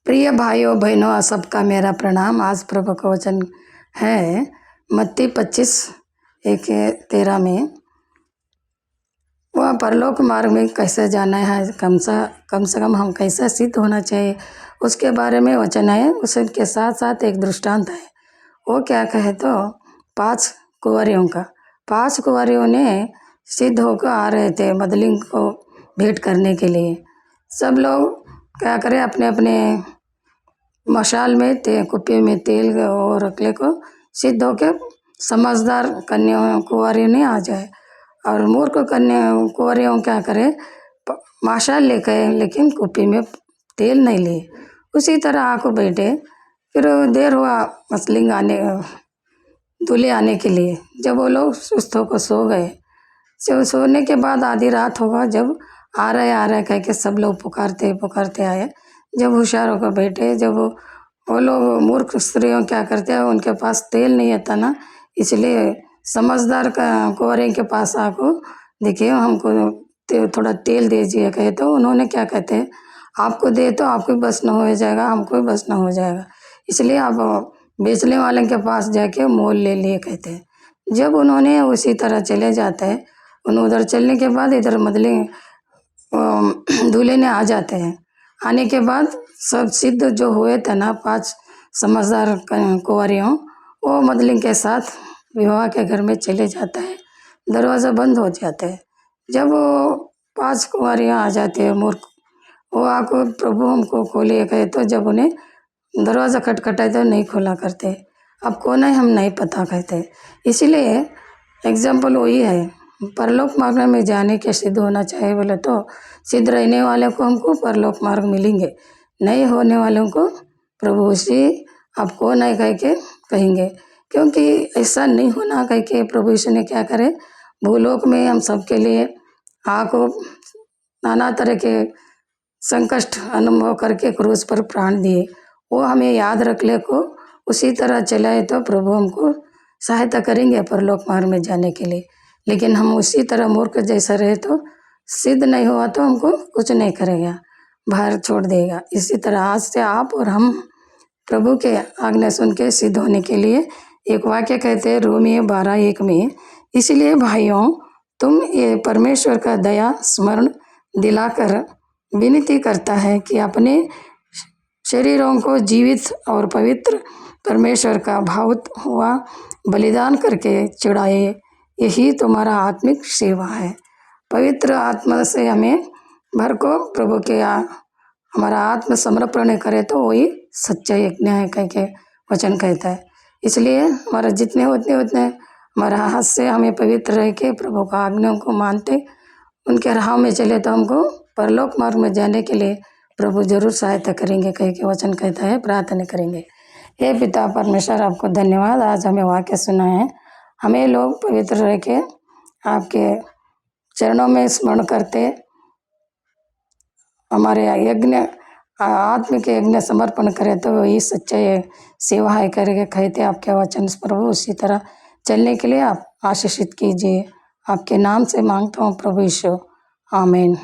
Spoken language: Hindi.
प्रिय भाइयों बहनों, सबका मेरा प्रणाम। आज प्रभु का वचन है मत्ती 25:1-13 में। वह परलोक मार्ग में कैसे जाना है, कम से कम हम कैसे सिद्ध होना चाहिए, उसके बारे में वचन है। उसके साथ साथ एक दृष्टांत है। वो क्या कहे तो 5 कुंवारियों का। 5 कुंवारियों ने सिद्ध होकर आ रहे थे मदलिंग को भेंट करने के लिए। सब लोग क्या करें, अपने अपने मशाल में कुप्पी में तेल और रखले को सिद्ध होके समझदार कन्या कुंवारियों ने आ जाए, और मूर्ख कन्या कुंवारियों क्या करे, मशाल लेकर लेकिन कुप्पी में तेल नहीं लिए। उसी तरह आको बैठे। फिर देर हुआ मसलिंग आने दूल्हे आने के लिए। जब वो लोग सुस्त होकर सो गए, सोने के बाद आधी रात होगा, जब आ रहे कह के सब लोग पुकारते पुकारते आए। जब होशियार होकर बैठे, जब वो लोग मूर्ख स्त्रियों क्या करते हैं, उनके पास तेल नहीं आता ना, इसलिए समझदार का कुंवरे के पास आको देखिए हमको थोड़ा तेल दीजिए कहे तो उन्होंने क्या कहते हैं, आपको दे तो आपको भी बस न हो जाएगा, हमको भी बस न हो जाएगा, इसलिए आप बेचने वाले के पास जाके मोल ले लिए कहते हैं। जब उन्होंने उसी तरह चले जाते हैं, उधर चलने के बाद इधर मदली दूल्हे ने आ जाते हैं। आने के बाद सब सिद्ध जो हुए थे ना 5 समझदार कुंवारियों, वो मदलिंग के साथ विवाह के घर में चले जाता है। दरवाज़ा बंद हो जाता है। जब वो 5 कुंवारियाँ आ जाती है मूर्ख, वो आको प्रभु हमको खोलिए कहे तो जब उन्हें दरवाज़ा खटखटाए तो नहीं खोला करते। अब कौन है हम नहीं पता कहते। इसीलिए एग्जाम्पल वही है, परलोक मार्ग में जाने के सिद्ध होना चाहिए बोले तो सिद्ध रहने वाले को हमको परलोक मार्ग मिलेंगे, नहीं होने वालों को प्रभु उसी आप कौन है कह के कहेंगे। क्योंकि ऐसा नहीं होना कह के प्रभु यीशु ने क्या करे, भूलोक में हम सबके लिए आको नाना तरह के संकष्ट अनुभव करके क्रूस पर प्राण दिए। वो हमें याद रख ले को उसी तरह चलाए तो प्रभु हमको सहायता करेंगे परलोक मार्ग में जाने के लिए। लेकिन हम उसी तरह मूर्ख जैसा रहे तो सिद्ध नहीं हुआ तो हमको कुछ नहीं करेगा, बाहर छोड़ देगा। इसी तरह आज से आप और हम प्रभु के आज्ञा सुन के सिद्ध होने के लिए एक वाक्य कहते हैं रोमियो 12:1 में, इसलिए भाइयों तुम ये परमेश्वर का दया स्मरण दिलाकर विनती करता है कि अपने शरीरों को जीवित और पवित्र परमेश्वर का भावुक हुआ बलिदान करके चढ़ाए, यही तुम्हारा आत्मिक सेवा है। पवित्र आत्मा से हमें भर को प्रभु के हमारा आत्म समर्पण करे तो वही सच्चा यज्ञ है कह के वचन कहता है। इसलिए हमारा जितने उतने हमारा हाथ से हमें पवित्र रह के प्रभु का आज्ञा को मानते उनके राह में चले तो हमको परलोक मार्ग में जाने के लिए प्रभु जरूर सहायता करेंगे कह के वचन कहता है। प्रार्थना करेंगे। हे पिता परमेश्वर, आपको धन्यवाद, आज हमें वाक्य सुना है। हमें लोग पवित्र रह के आपके चरणों में स्मरण करते हमारे यज्ञ आत्म के यज्ञ समर्पण करें तो वही सच्चा सेवा है करके कहते आपके वचन प्रभु उसी तरह चलने के लिए आप आशीषित कीजिए। आपके नाम से मांगता हूँ प्रभु यीशु, आमीन।